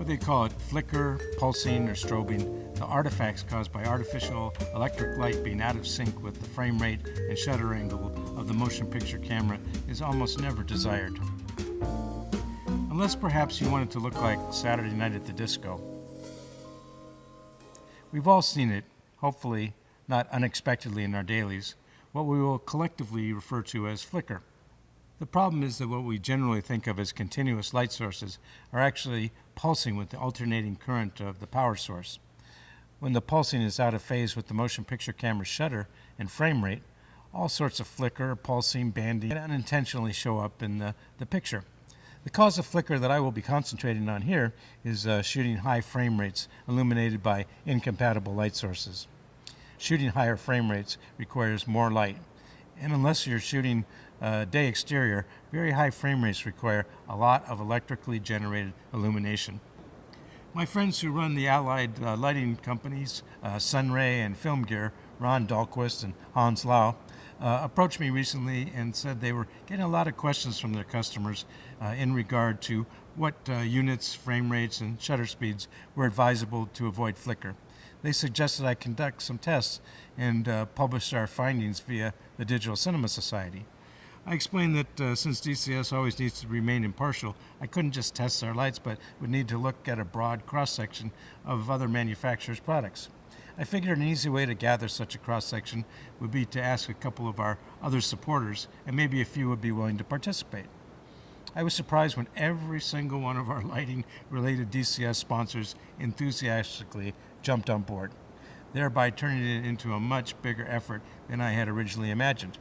Whether you call it flicker, pulsing, or strobing, the artifacts caused by artificial electric light being out of sync with the frame rate and shutter angle of the motion picture camera is almost never desired. Unless perhaps you want it to look like Saturday Night at the Disco. We've all seen it, hopefully not unexpectedly in our dailies, what we will collectively refer to as flicker. The problem is that what we generally think of as continuous light sources are actually pulsing with the alternating current of the power source. When the pulsing is out of phase with the motion picture camera's shutter and frame rate, all sorts of flicker, pulsing, banding can unintentionally show up in the picture. The cause of flicker that I will be concentrating on here is shooting high frame rates illuminated by incompatible light sources. Shooting higher frame rates requires more light, and unless you're shooting day exterior, very high frame rates require a lot of electrically generated illumination. My friends who run the allied lighting companies, Sunray and Film Gear, Ron Dahlquist and Hans Lau, approached me recently and said they were getting a lot of questions from their customers in regard to what units, frame rates, and shutter speeds were advisable to avoid flicker. They suggested I conduct some tests and publish our findings via the Digital Cinema Society. I explained that since DCS always needs to remain impartial, I couldn't just test our lights, but would need to look at a broad cross-section of other manufacturers' products. I figured an easy way to gather such a cross-section would be to ask a couple of our other supporters, and maybe a few would be willing to participate. I was surprised when every single one of our lighting-related DCS sponsors enthusiastically jumped on board, thereby turning it into a much bigger effort than I had originally imagined.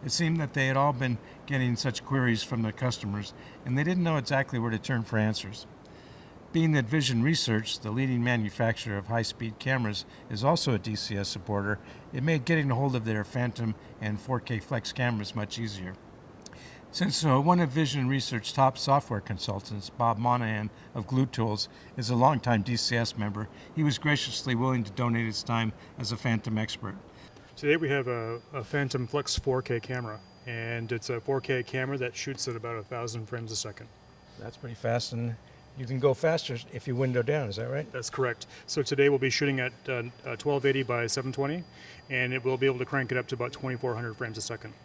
It seemed that they had all been getting such queries from their customers, and they didn't know exactly where to turn for answers. Being that Vision Research, the leading manufacturer of high-speed cameras, is also a DCS supporter, it made getting a hold of their Phantom and 4K Flex cameras much easier. Since one of Vision Research's top software consultants, Bob Monaghan of Glue Tools, is a longtime DCS member, he was graciously willing to donate his time as a Phantom expert. Today we have a Phantom Flex 4K camera, and it's a 4K camera that shoots at about 1,000 frames a second. That's pretty fast, and you can go faster if you window down, is that right? That's correct. So today we'll be shooting at 1280 by 720, and it will be able to crank it up to about 2,400 frames a second.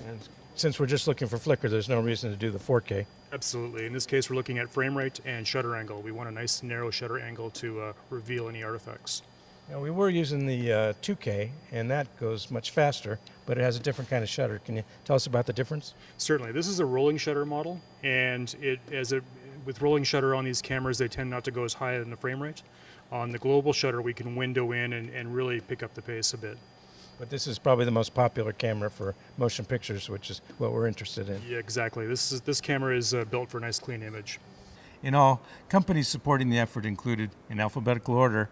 And since we're just looking for flicker, there's no reason to do the 4K. Absolutely. In this case, we're looking at frame rate and shutter angle. We want a nice narrow shutter angle to reveal any artifacts. Now, we were using the 2K, and that goes much faster, but it has a different kind of shutter. Can you tell us about the difference? Certainly. This is a rolling shutter model, and with rolling shutter on these cameras, they tend not to go as high in the frame rate. On the global shutter, we can window in and really pick up the pace a bit. But this is probably the most popular camera for motion pictures, which is what we're interested in. Yeah, exactly. This camera is built for a nice clean image. In all, companies supporting the effort included, in alphabetical order,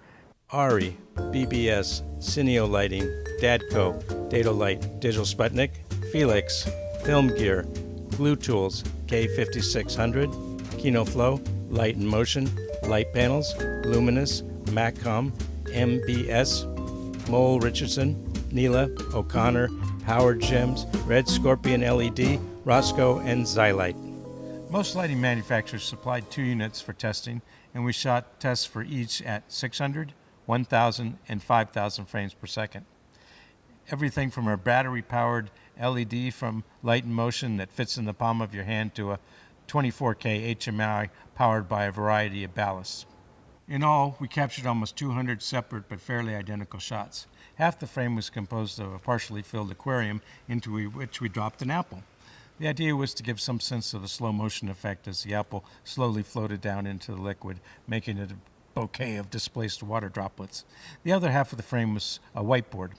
ARRI, BBS, Cineo Lighting, Dadco, Datolight, Digital Sputnik, Felix, Film Gear, Glue Tools, K5600, KinoFlow, Light and Motion, Light Panels, Luminous, Macom, MBS, Mole Richardson, Neela, O'Connor, Howard Gems, Red Scorpion LED, Roscoe, and Xylite. Most lighting manufacturers supplied 2 units for testing, and we shot tests for each at 600, 1,000, and 5,000 frames per second. Everything from a battery-powered LED from Light and Motion that fits in the palm of your hand to a 24K HMI powered by a variety of ballasts. In all, we captured almost 200 separate but fairly identical shots. Half the frame was composed of a partially filled aquarium into which we dropped an apple. The idea was to give some sense of a slow motion effect as the apple slowly floated down into the liquid, making it a bouquet of displaced water droplets. The other half of the frame was a whiteboard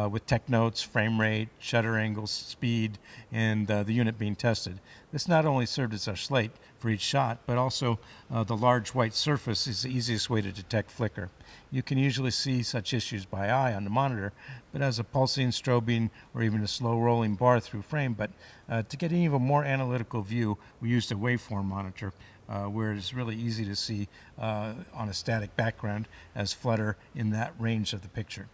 with tech notes, frame rate, shutter angles, speed, and the unit being tested. This not only served as our slate for each shot, but also the large white surface is the easiest way to detect flicker. You can usually see such issues by eye on the monitor, but as a pulsing, strobing, or even a slow rolling bar through frame. But to get an even more analytical view, we used a waveform monitor, where it's really easy to see on a static background as flutter in that range of the picture.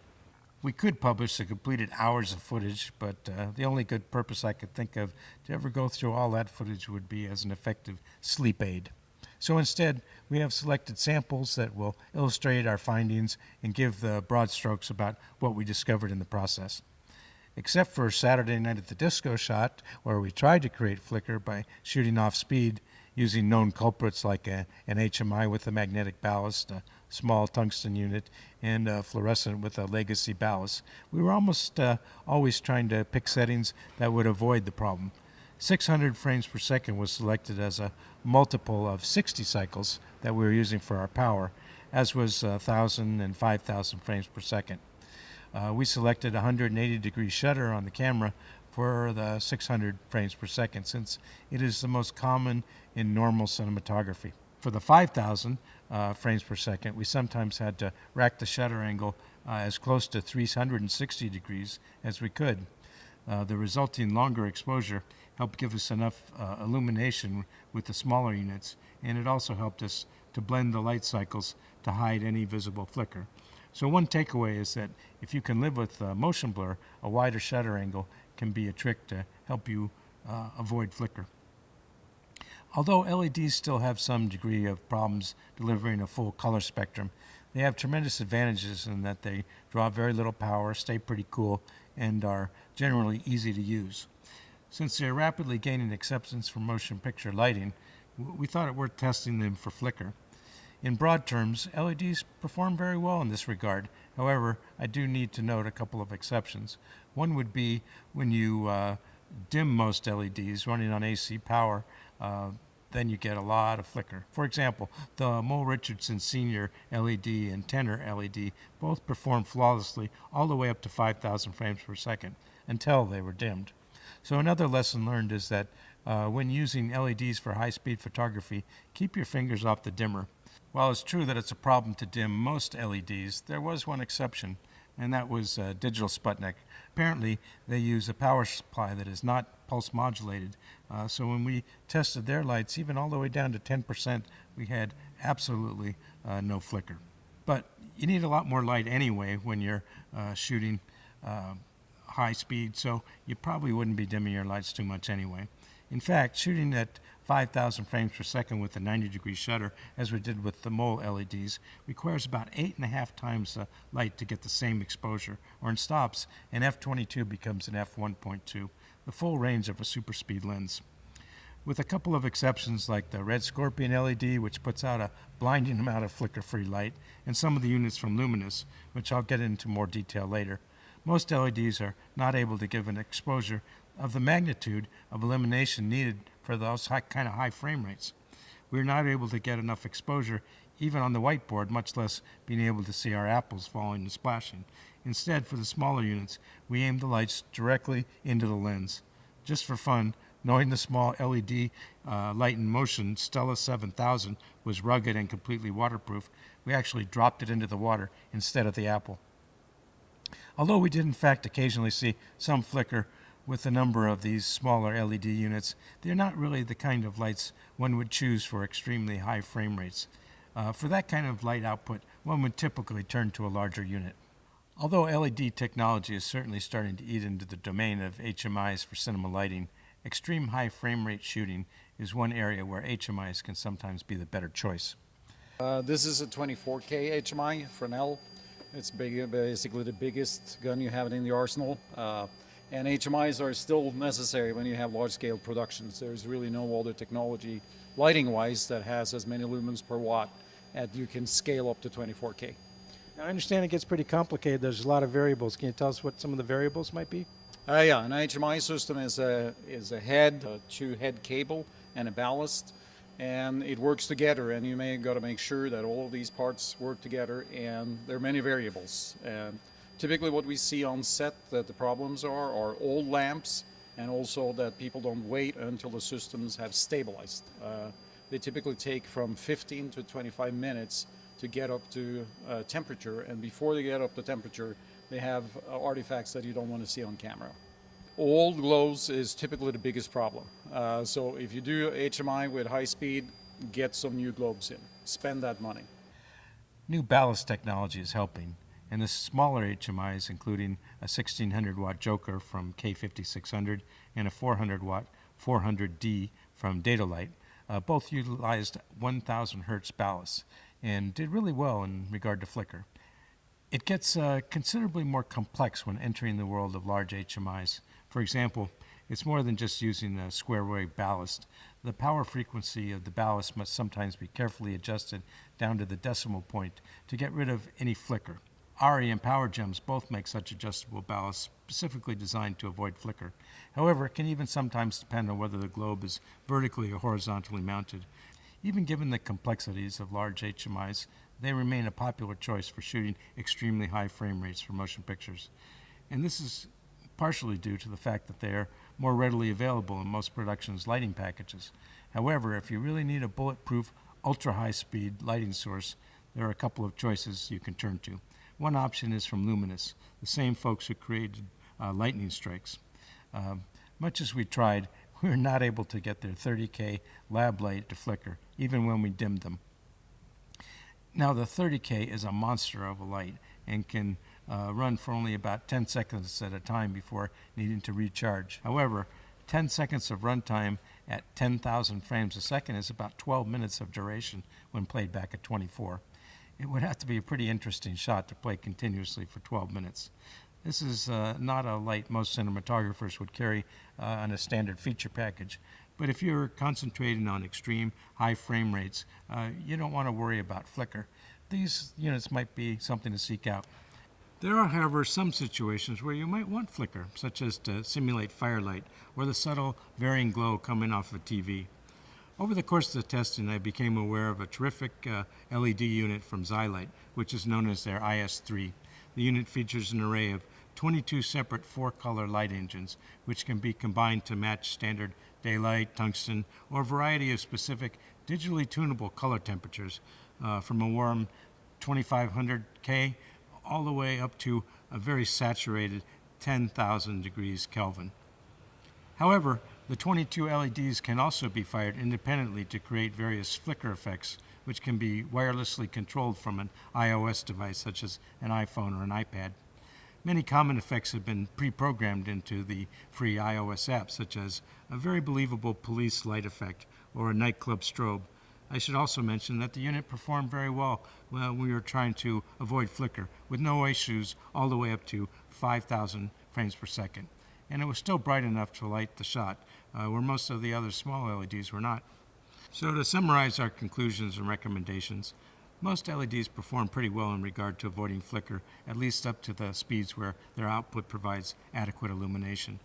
We could publish the completed hours of footage, but the only good purpose I could think of to ever go through all that footage would be as an effective sleep aid. So instead, we have selected samples that will illustrate our findings and give the broad strokes about what we discovered in the process. Except for Saturday Night at the Disco shot, where we tried to create flicker by shooting off speed using known culprits like an HMI with a magnetic ballast, a small tungsten unit, and a fluorescent with a legacy ballast, we were almost always trying to pick settings that would avoid the problem. 600 frames per second was selected as a multiple of 60 cycles that we were using for our power, as was 1,000 and 5,000 frames per second. We selected 180-degree shutter on the camera for the 600 frames per second, since it is the most common in normal cinematography. For the 5,000 frames per second, we sometimes had to rack the shutter angle as close to 360 degrees as we could. The resulting longer exposure helped give us enough illumination with the smaller units, and it also helped us to blend the light cycles to hide any visible flicker. So one takeaway is that if you can live with motion blur, a wider shutter angle can be a trick to help you avoid flicker. Although LEDs still have some degree of problems delivering a full color spectrum, they have tremendous advantages in that they draw very little power, stay pretty cool, and are generally easy to use. Since they're rapidly gaining acceptance for motion picture lighting, we thought it worth testing them for flicker. In broad terms, LEDs perform very well in this regard. However, I do need to note a couple of exceptions. One would be when you dim most LEDs running on AC power, then you get a lot of flicker. For example, the Mole Richardson Senior LED and Tenor LED both performed flawlessly all the way up to 5,000 frames per second until they were dimmed. So another lesson learned is that when using LEDs for high-speed photography, keep your fingers off the dimmer. While it's true that it's a problem to dim most LEDs, there was one exception, and that was Digital Sputnik. Apparently, they use a power supply that is not pulse modulated, so when we tested their lights, even all the way down to 10%, we had absolutely no flicker. But you need a lot more light anyway when you're shooting high speed, so you probably wouldn't be dimming your lights too much anyway. In fact, shooting at 5,000 frames per second with a 90-degree shutter, as we did with the Mole LEDs, requires about 8.5 times the light to get the same exposure, or in stops, an f/22 becomes an f/1.2, the full range of a super speed lens. With a couple of exceptions like the Red Scorpion LED, which puts out a blinding amount of flicker-free light, and some of the units from Luminous, which I'll get into more detail later, most LEDs are not able to give an exposure of the magnitude of illumination needed for those kind of high frame rates. We're not able to get enough exposure even on the whiteboard, much less being able to see our apples falling and splashing. Instead, for the smaller units, we aim the lights directly into the lens. Just for fun, knowing the small LED light in motion Stella 7000 was rugged and completely waterproof, we actually dropped it into the water instead of the apple. Although we did in fact occasionally see some flicker with a number of these smaller LED units, they're not really the kind of lights one would choose for extremely high frame rates. For that kind of light output, one would typically turn to a larger unit. Although LED technology is certainly starting to eat into the domain of HMIs for cinema lighting, extreme high frame rate shooting is one area where HMIs can sometimes be the better choice. This is a 24K HMI for Knell. It's basically the biggest gun you have in the arsenal. And HMIs are still necessary when you have large-scale productions. There's really no other technology, lighting-wise, that has as many lumens per watt that you can scale up to 24K. Now, I understand it gets pretty complicated. There's a lot of variables. Can you tell us what some of the variables might be? Yeah, an HMI system is a head, a two-head cable, and a ballast, and it works together. And you may got to make sure that all of these parts work together. And there are many variables. And typically, what we see on set that the problems are old lamps, and also that people don't wait until the systems have stabilized. They typically take from 15 to 25 minutes to get up to temperature, and before they get up to temperature, they have artifacts that you don't want to see on camera. Old globes is typically the biggest problem. So if you do HMI with high speed, get some new globes in. Spend that money. New ballast technology is helping, and the smaller HMIs, including a 1600 watt Joker from K5600 and a 400 watt 400D from Datalight, Both utilized 1000 hertz ballasts and did really well in regard to flicker. It gets considerably more complex when entering the world of large HMIs. For example, it's more than just using a square wave ballast. The power frequency of the ballast must sometimes be carefully adjusted down to the decimal point to get rid of any flicker. ARRI and Power Gems both make such adjustable ballasts specifically designed to avoid flicker. However, it can even sometimes depend on whether the globe is vertically or horizontally mounted. Even given the complexities of large HMIs, they remain a popular choice for shooting extremely high frame rates for motion pictures. And this is partially due to the fact that they are more readily available in most productions' lighting packages. However, if you really need a bulletproof, ultra-high-speed lighting source, there are a couple of choices you can turn to. One option is from Luminous, the same folks who created lightning strikes. Much as we tried, we were not able to get their 30K lab light to flicker, even when we dimmed them. Now, the 30K is a monster of a light and can run for only about 10 seconds at a time before needing to recharge. However, 10 seconds of runtime at 10,000 frames a second is about 12 minutes of duration when played back at 24. It would have to be a pretty interesting shot to play continuously for 12 minutes. This is not a light most cinematographers would carry on a standard feature package, but if you're concentrating on extreme high frame rates, you don't want to worry about flicker. These units might be something to seek out. There are, however, some situations where you might want flicker, such as to simulate firelight or the subtle varying glow coming off of a TV. Over the course of the testing, I became aware of a terrific LED unit from Xylight, which is known as their IS3. The unit features an array of 22 separate 4-color light engines, which can be combined to match standard daylight, tungsten, or a variety of specific digitally tunable color temperatures, from a warm 2500K all the way up to a very saturated 10,000 degrees Kelvin. However, the 22 LEDs can also be fired independently to create various flicker effects, which can be wirelessly controlled from an iOS device such as an iPhone or an iPad. Many common effects have been pre-programmed into the free iOS app, such as a very believable police light effect or a nightclub strobe. I should also mention that the unit performed very well when we were trying to avoid flicker, with no issues all the way up to 5,000 frames per second. And it was still bright enough to light the shot, where most of the other small LEDs were not. So to summarize our conclusions and recommendations, most LEDs perform pretty well in regard to avoiding flicker, at least up to the speeds where their output provides adequate illumination.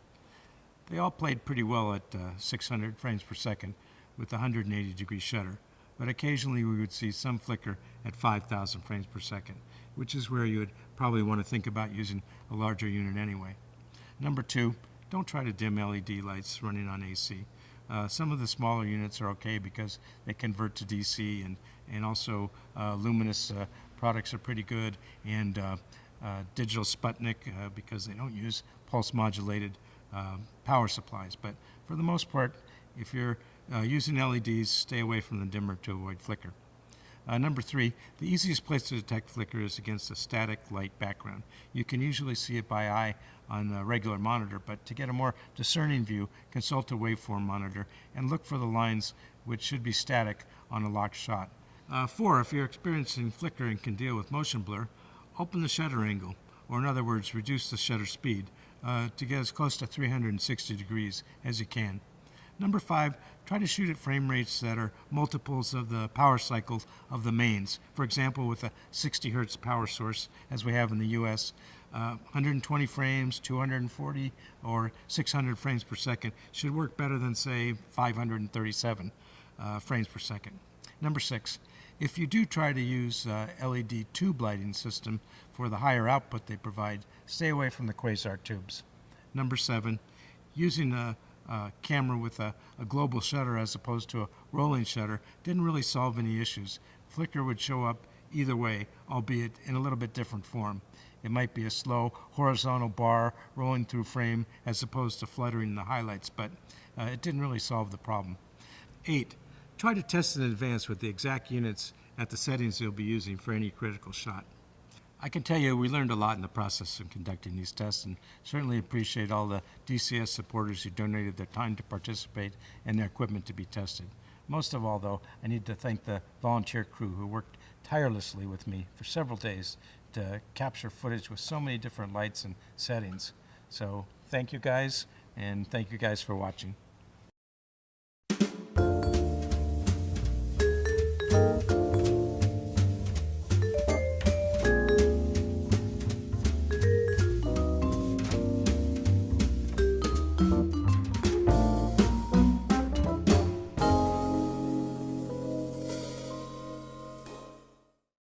They all played pretty well at 600 frames per second with a 180-degree shutter, but occasionally we would see some flicker at 5,000 frames per second, which is where you would probably want to think about using a larger unit anyway. Number 2, don't try to dim LED lights running on AC. Some of the smaller units are okay because they convert to DC, and also Luminous products are pretty good, and Digital Sputnik because they don't use pulse modulated power supplies. But for the most part, if you're using LEDs, stay away from the dimmer to avoid flicker. Number 3, the easiest place to detect flicker is against a static light background. You can usually see it by eye on a regular monitor, but to get a more discerning view, consult a waveform monitor and look for the lines which should be static on a locked shot. 4, if you're experiencing flicker and can deal with motion blur, open the shutter angle, or in other words, reduce the shutter speed to get as close to 360 degrees as you can. Number 5, try to shoot at frame rates that are multiples of the power cycles of the mains. For example, with a 60 hertz power source, as we have in the US, 120 frames, 240, or 600 frames per second should work better than, say, 537 frames per second. Number 6, if you do try to use LED tube lighting system for the higher output they provide, stay away from the quasar tubes. Number 7, using a camera with a global shutter as opposed to a rolling shutter didn't really solve any issues. Flicker would show up either way, albeit in a little bit different form. It might be a slow horizontal bar rolling through frame as opposed to fluttering the highlights, but it didn't really solve the problem. 8, try to test in advance with the exact units at the settings you'll be using for any critical shot. I can tell you we learned a lot in the process of conducting these tests, and certainly appreciate all the DCS supporters who donated their time to participate and their equipment to be tested. Most of all, though, I need to thank the volunteer crew who worked tirelessly with me for several days to capture footage with so many different lights and settings. So thank you guys, and thank you guys for watching.